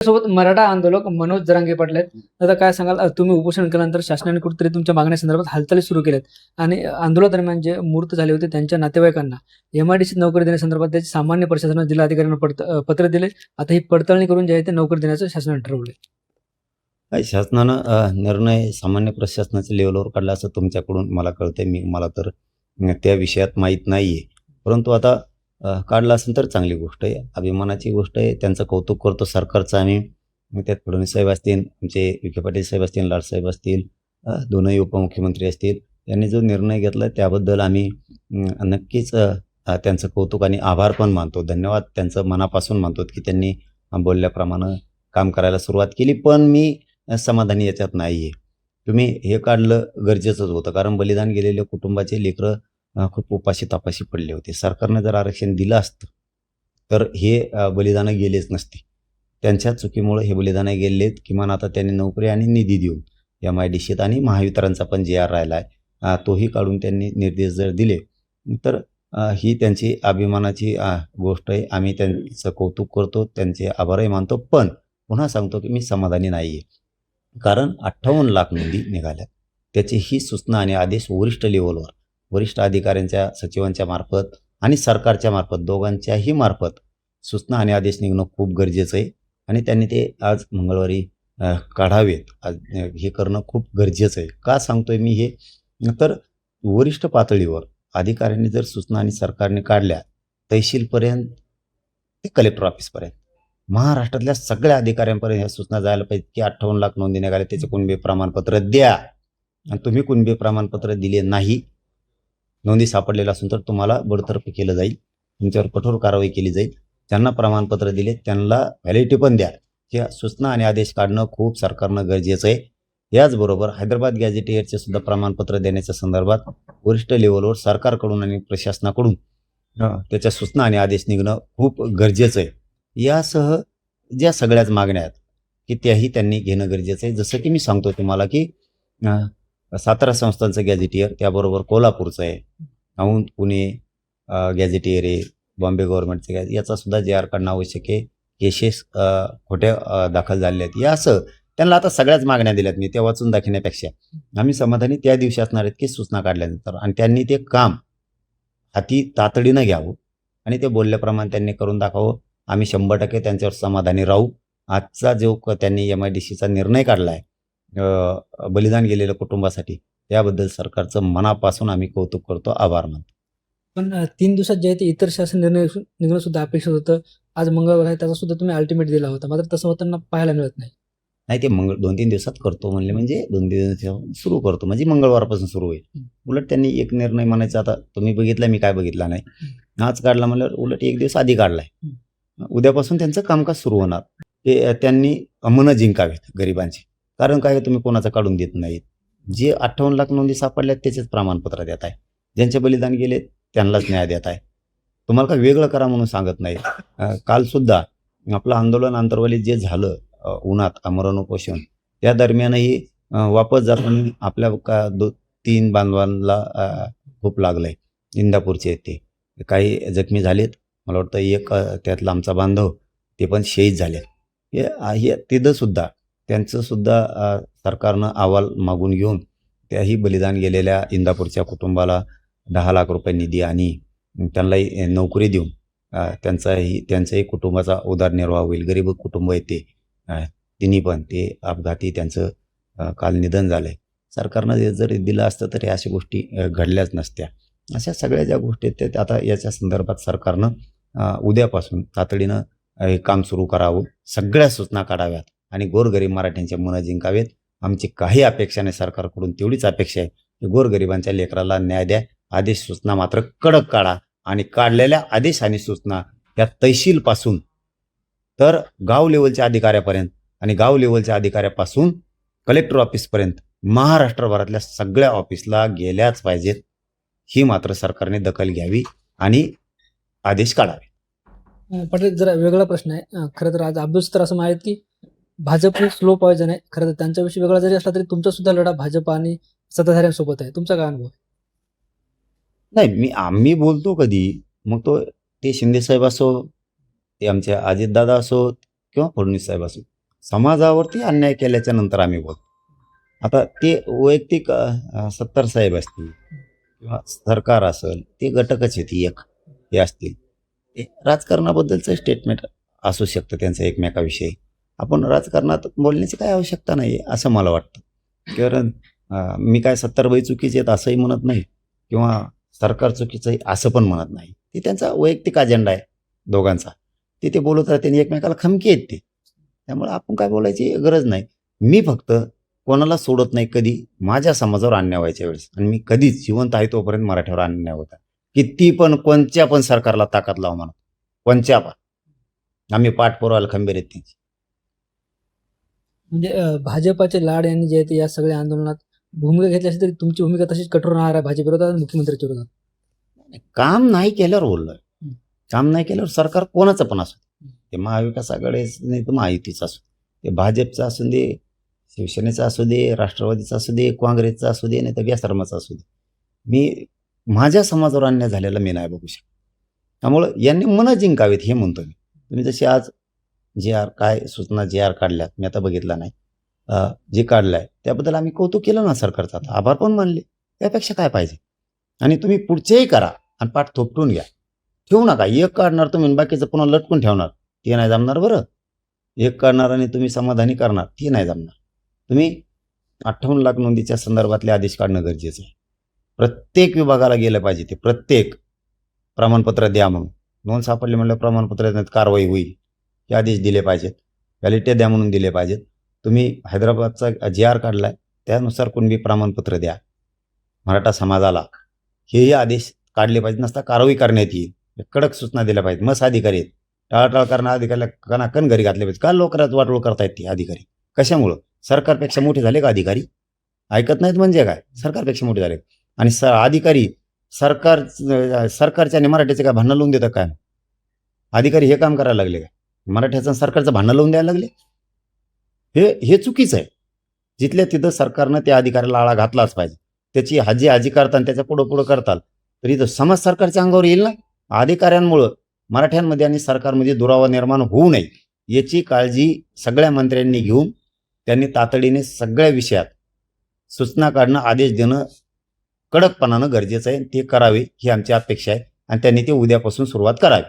सोबत मराठा आंदोलक मनोज जरांगे पाटील आहेत. आता काय सांगाल, तुम्ही उपोषण केल्यानंतर शासनाने कुठेतरी तुमच्या मागण्यासंदर्भात हालचाली सुरू केल्यात आणि आंदोलनादरम्यान जे मृत झाले होते त्यांच्या नातेवाईकांना MIDCत नोकरी देण्यासंदर्भात त्याचे सामान्य प्रशासनाने जिल्हाधिकाऱ्यांना पत्र दिले. आता ही पडताळणी करून जे आहे ते नोकरी देण्याचं शासनाने ठरवले. काय शासनानं निर्णय सामान्य प्रशासनाच्या लेवलवर काढला असं तुमच्याकडून मला कळतंय. मला तर त्या विषयात माहीत नाहीये. परंतु आता काढला असेल तर चांगली गोष्ट आहे, अभिमानाची गोष्ट आहे. त्यांचं कौतुक करतो सरकारचं आम्ही. मग त्यात फडणवीस साहेब असतील, आमचे विखे पाटील साहेब असतील, लाडसाहेब असतील, दोनही उपमुख्यमंत्री असतील, त्यांनी जो निर्णय घेतला त्याबद्दल आम्ही नक्कीच त्यांचं कौतुक आणि आभार पण मानतो. धन्यवाद त्यांचं मनापासून मानतो की त्यांनी बोलल्याप्रमाणे काम करायला सुरुवात केली. पण मी समाधानी याच्यात नाही आहे. तुम्ही हे काढलं गरजेचंच होतं, कारण बलिदान गेलेल्या कुटुंबाचे लेकरं खूप उपाशी तापाशी पडले होते. सरकारनं जर आरक्षण दिलं असतं तर हे बलिदानं गेलेच नसते. त्यांच्या चुकीमुळे हे बलिदानं गेलेत. किमान आता त्यांनी नोकरी आणि निधी देऊन MIDCत आणि महावितरणचा पण JR राहिला आहे, तोही काढून त्यांनी निर्देश जर दिले तर ही त्यांची अभिमानाची गोष्ट आहे. आम्ही त्यांचं कौतुक करतो, त्यांचे आभारही मानतो. पण पुन्हा सांगतो की मी समाधानी नाही आहे. कारण 58 लाख नोंदी निघाल्या. त्याची ही सूचना आणि आदेश वरिष्ठ लेवलवर, वरिष्ठ अधिकाऱ्यांच्या, सचिवांच्या मार्फत आणि सरकारच्या मार्फत, दोघांच्याही मार्फत सूचना आणि आदेश निघणं खूप गरजेचं आहे. आणि त्यांनी ते आज मंगळवारी काढावेत. आज हे करणं खूप गरजेचं आहे. का सांगतोय मी हे? तर वरिष्ठ पातळीवर अधिकाऱ्यांनी जर सूचना आणि सरकारने काढल्या, तहसीलपर्यंत ते कलेक्टर ऑफिसपर्यंत, महाराष्ट्रातल्या सगळ्या अधिकाऱ्यांपर्यंत ह्या सूचना जायला पाहिजे की 58 लाख नोंदी निघाल्या, त्याचे कुणबी प्रमाणपत्र द्या. आणि तुम्ही कुणबी प्रमाणपत्र दिले नाही, नोंदी सापडलेला असून तर तुम्हाला बडतर्फ केलं जाईल, तुमच्यावर कठोर कारवाई केली जाईल. ज्यांना प्रमाणपत्र दिले त्यांना व्हॅलिडिटी पण द्या. या सूचना आणि आदेश काढणं खूप सरकारनं गरजेचं आहे. याचबरोबर हैदराबाद गॅझेटियरचे सुद्धा प्रमाणपत्र देण्याच्या संदर्भात वरिष्ठ लेवलवर सरकारकडून आणि प्रशासनाकडून त्याच्या सूचना आणि आदेश निघणं खूप गरजेचं आहे. यासह ज्या सगळ्याच मागण्या आहेत की त्याही त्यांनी घेणं गरजेचं आहे. जसं की मी सांगतो तुम्हाला की सातारा संस्थांचं गॅझेटियर, त्याबरोबर कोल्हापूरचं आहे, औंध पुणे गॅझेटियर आहे, बॉम्बे गव्हर्नमेंटचं याचा सुद्धा JR काढणं आवश्यक आहे. केसेस खोट्या दाखल झालेल्या आहेत. या असं त्यांना आता सगळ्याच मागण्या दिल्यात मी, त्या वाचून दाखवण्यापेक्षा आम्ही समाधानी त्या दिवशी असणार आहेत की सूचना काढल्यानंतर. आणि त्यांनी ते काम हाती तातडीनं घ्यावं आणि ते बोलल्याप्रमाणे त्यांनी करून दाखवावं. आम्ही 100% त्यांच्यावर समाधानी राहू. आजचा जो त्यांनी MIDCचा निर्णय काढला आहे बलिदान गेलेल्या कुटुंबासाठी, त्याबद्दल सरकारचं मनापासून आम्ही कौतुक करतो, आभार मानतो. पण 3 दिवसात जे आहे ते इतर शासन निर्णय निघणं सुद्धा अपेक्षित होतं. आज मंगळवार आहे, त्याचा सुद्धा तुम्ही अल्टिमेट दिला होता, मात्र तसं होताना पाहायला मिळत नाही. नाही, ते 2-3 दिवसात करतो म्हणले, म्हणजे 2-3 दिवसात सुरू करतो, म्हणजे मंगळवारपासून सुरू होईल. उलट त्यांनी एक निर्णय म्हणायचा, आता तुम्ही बघितला, मी काय बघितला नाही, आज काढला म्हणल्यावर उलट एक दिवस आधी काढलाय. उद्यापासून त्यांचं कामकाज सुरू होणार. ते त्यांनी मनं जिंकावेत गरिबांची. कारण काय, तुम्ही कोणाचं काढून देत नाहीत. जे 58 लाख नोंदी सापडल्यात त्याचेच प्रमाणपत्र देत आहे. ज्यांचे बलिदान गेले त्यांनाच न्याय देत आहे. तुम्हाला काय वेगळं करा म्हणून सांगत नाही. काल सुद्धा आपलं आंदोलन आंतरवालीत जे झालं, उन्हात आमरण उपोषण, त्या दरम्यानही वापस जाताना आपल्या 3 बांधवांना खूप लागलंय. इंदापूरचे ते काही जखमी झालेत. मला वाटतं एक त्यातला आमचा बांधव ते पण शहीद झाले. हे तिथं सुद्धा त्यांचं सुद्धा सरकारनं अहवाल मागून घेऊन त्याही बलिदान गेलेल्या इंदापूरच्या कुटुंबाला 10 लाख रुपये निधी आणि त्यांनाही नोकरी देऊन त्यांच्याही कुटुंबाचा उदरनिर्वाह होईल. गरीब कुटुंब आहे ते, तिन्ही पण ते अपघाती त्यांचं काल निधन झालंय. सरकारनं जर दिलं असतं तर अशा गोष्टी घडल्याच नसत्या. अशा सगळ्या ज्या गोष्टी आहेत त्या आता याच्या संदर्भात सरकारनं उद्यापासून तातडीनं हे काम सुरू करावं, सगळ्या सूचना काढाव्यात आणि गोरगरीब मराठ्यांचे मनं जिंकावेत. आमची काही अपेक्षा नाही सरकारकडून, तेवढीच अपेक्षा आहे की गोरगरिबांच्या लेकराला न्याय द्या. आदेश सूचना मात्र कडक काढा आणि काढलेल्या आदेश आणि सूचना या तहसीलपासून तर गाव लेवलच्या अधिकाऱ्यापर्यंत आणि गाव लेवलच्या अधिकाऱ्यापासून कलेक्टर ऑफिसपर्यंत महाराष्ट्रभरातल्या सगळ्या ऑफिसला गेल्याच पाहिजेत. ही मात्र सरकारने दखल घ्यावी आणि आदेश काढावे. पाटील, जरा वेगळा प्रश्न आहे. खरं तर आज अभ्यास तर असं माहीत की भाजप हे स्लो पॉयझन आहे. खरं तर त्यांच्याविषयी वेगळा जरी असला तरी तुमचा सुद्धा लढा भाजप आणि सत्ताधाऱ्यांसोबत आहे. तुमचा काय अनुभव आहे? नाही, आम्ही बोलतो कधी, मग ते शिंदेसाहेब असो, ते आमचे अजितदादा असो, किंवा फडणवीस साहेब असो, समाजावरती अन्याय केल्याच्या नंतर आम्ही बोलतो. आता ते वैयक्तिक सत्तार साहेब असतील किंवा सरकार असेल, ते घटकच आहेत एक हे असतील. ते राजकारणाबद्दलचं स्टेटमेंट असू शकतं त्यांचं एकमेकाविषयी. आपण राजकारणात बोलण्याची काय आवश्यकता नाही आहे असं मला वाटतं. कारण मी काय सत्तारबाई चुकीचे आहेत असंही म्हणत नाही किंवा सरकार चुकीचं आहे असं पण म्हणत नाही. ते त्यांचा वैयक्तिक अजेंडा आहे दोघांचा. ते बोलत राहते आणि एकमेकाला खमकी आहेत ते. त्यामुळे आपण काय बोलायची गरज नाही. मी फक्त कोणाला सोडत नाही कधी माझ्या समाजावर अन्याय व्हायच्या वेळेस. आणि मी कधीच जिवंत आहे तोपर्यंत मराठ्यावर अन्याय होता. किती पण कोणत्या पण सरकारला ताकद लावा म्हणा, कोणत्या पण. आम्ही पाठपुरावाला खंबीर आहेत त्यांची. म्हणजे भाजपाचे लाड यांनी जे आहे ते या सगळ्या आंदोलनात भूमिका घेतली असेल तरी तुमची भूमिका तशीच कठोर राहणार आहे भाजप विरोधात आणि मुख्यमंत्र्यांच्या विरोधात. काम नाही केल्यावर बोललोय. काम नाही केल्यावर सरकार कोणाचं पण असू दे, ते महाविकास आघाडीच नाही तर महायुतीचं असू दे, ते भाजपचं असू दे, शिवसेनेचं असू दे, राष्ट्रवादीचं असू दे, काँग्रेसचं असू दे, नाही तर बेसरमाचं असू दे, मी माझ्या समाजावर अन्याय झालेला मी नाही बघू शकत. त्यामुळं यांनी मनं जिंकावेत हे म्हणतो मी. तुम्ही जशी आज काय सूचना काढल्यात मी आता बघितला नाही, जे काढलाय त्याबद्दल आम्ही कौतुक केलं ना सरकारचं, आता आभार पण मानले. त्यापेक्षा काय पाहिजे? आणि तुम्ही पुढचेही करा आणि पाठ थोपटून घ्या. ठेवू नका. एक काढणार तुम्ही आणि बाकीचं पुन्हा लटकून ठेवणार, ते नाही जमणार. बरं, एक काढणार आणि तुम्ही समाधानी करणार, ते नाही जमणार. तुम्ही 58 लाख नोंदीच्या संदर्भातले आदेश काढणं गरजेचं आहे. प्रत्येक विभागाला गेलं पाहिजे. ते प्रत्येक प्रमाणपत्र द्या म्हणून, नोंद सापडली म्हणलं प्रमाणपत्र कारवाई होईल, हे आदेश दिले पाहिजेत. व्हॅलिडिटी द्या म्हणून दिले पाहिजेत. तुम्ही हैदराबादचा काढलाय त्यानुसार कुणबी प्रमाणपत्र द्या मराठा समाजाला, हेही आदेश काढले पाहिजे. नसता कारवाई करण्यात येईल. कडक सूचना दिल्या पाहिजेत. मस्त अधिकारी आहेत, टाळाटाळ करणाऱ्या अधिकाऱ्याला कणाकण घरी घातले पाहिजे. का लोकरात वाटोळ करतायत ते अधिकारी? कशामुळं? सरकारपेक्षा मोठे झाले का अधिकारी? ऐकत नाहीत म्हणजे काय? सरकारपेक्षा मोठे झाले. आणि अधिकारी सरकारच्या आणि मराठ्याचे काय भांडणं लावून देतात काय? अधिकारी हे काम करायला लागले काय? मराठ्याचं सरकारचं भांडणं लावून द्यायला लागले? हे चुकीचं आहे. जिथल्या तिथं सरकारनं त्या अधिकाऱ्याला आळा घातलाच पाहिजे. त्याची हाजी करताना त्याच्या पुढं करताल तरी तो समाज सरकारच्या अंगावर येईल ना. अधिकाऱ्यांमुळं मराठ्यांमध्ये आणि सरकारमध्ये दुरावा निर्माण होऊ नये याची काळजी सगळ्या मंत्र्यांनी घेऊन त्यांनी तातडीने सगळ्या विषयात सूचना काढणं, आदेश देणं कडकपणानं गरजेचं आहे. ते करावे ही आमची अपेक्षा आहे आणि त्यांनी ते उद्यापासून सुरुवात करावी.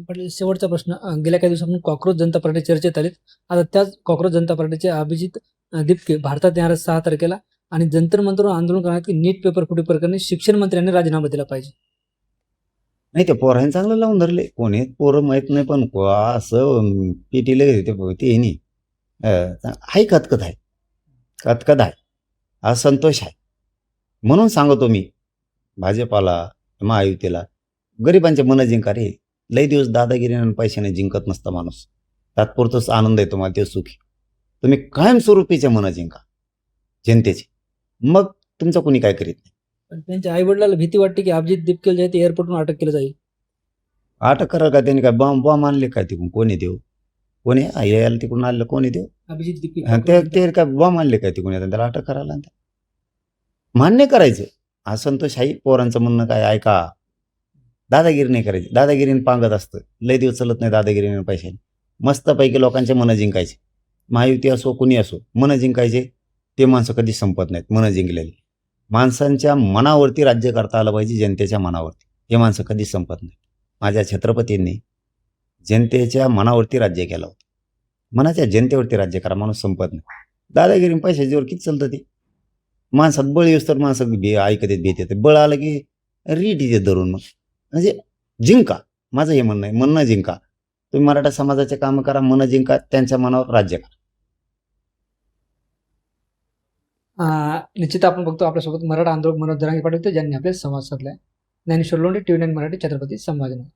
पण शेवटचा प्रश्न, गेल्या काही दिवसांपासून कॉक्रोच जनता पार्टी चर्चेत आलीत. आता त्याच कॉक्रोच जनता पार्टीचे अभिजित दिपके भारतात येणार 6 तारखेला आणि जंतर मंतरवर आंदोलन करणार की नीट पेपर फुटी प्रकरणी शिक्षण मंत्र्यांनी राजीनामा दिला पाहिजे. नाही, ते पोरांनी चांगलं लावून धरले. कोणी पोरं माहीत नाही, पण असं पिटीले ते नाही. हाय कतकत आहे, असंतोष आहे. म्हणून सांगतो मी भाजपाला, महायुतीला, गरिबांचे मनं जिंका रे. लई दिवस दादागिरीने पैशाने जिंकत नसतं माणूस. तात्पुरतोच आनंद आहे तुम्हाला, ते सुखी. तुम्ही कायमस्वरूपीचे मनं जिंका जनतेचे, मग तुमचं कोणी काय करीत नाही. पण त्यांच्या आई वडिलांना भीती वाटते की अभिजित दिपके जे आहे ते एअरपोर्टवरून अटक केलं जाईल. अटक करा का? त्यांनी काय बॉम्ब आणले काय तिकडून? कोणी देऊ? कोणी यायला तिकडून आलं? कोणी देऊ? अभिजित दिपके ते काय बॉम्ब आणले काय तिकडून? त्याला अटक करायला मान्य करायचं. असंतोष आहे पोरांचं म्हणणं काय ऐका. दादागिरी नाही करायची. दादागिरीने पांगत असतं. लय दिवस चलत नाही दादागिरीने पैशाने. मस्तपैकी लोकांचे मनं जिंकायचे. महायुती असो कुणी असो, मनं जिंकायचे. ते माणसं कधी संपत नाहीत. मनं जिंकलेली माणसांच्या मनावरती राज्य करता आलं पाहिजे, जनतेच्या मनावरती. हे माणसं कधी संपत नाही. माझ्या छत्रपतींनी जनतेच्या मनावरती राज्य केलं होतं. मनाच्या जनतेवरती राज्य करा, माणूस संपत नाही. दादागिरी पैशाच्यावर किती चालतं ते? माणसात बळ येऊस तर माणसं ऐकत भीत येते. बळ आलं की रीट येते धरून. मग म्हणजे जिंका. माझं हे म्हणणं आहे, म्हणणं जिंका. तुम्ही मराठा समाजाचे कामं करा, मनं जिंका, त्यांच्या मनावर राज्य करा. निश्चित आपण बघतो आपल्यासोबत मराठा आंदोलक मनोज जरांगे पाटील होते, ज्यांनी आपले संवाद साधलाय. ज्ञानेश्वर लोंढे, TV9 मराठी, छत्रपती संभाजीनगर.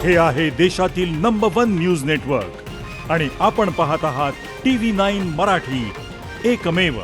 हे आहे देशातील नंबर 1 न्यूज नेटवर्क आणि आपण पाहत आहात TV9 मराठी, एकमेव.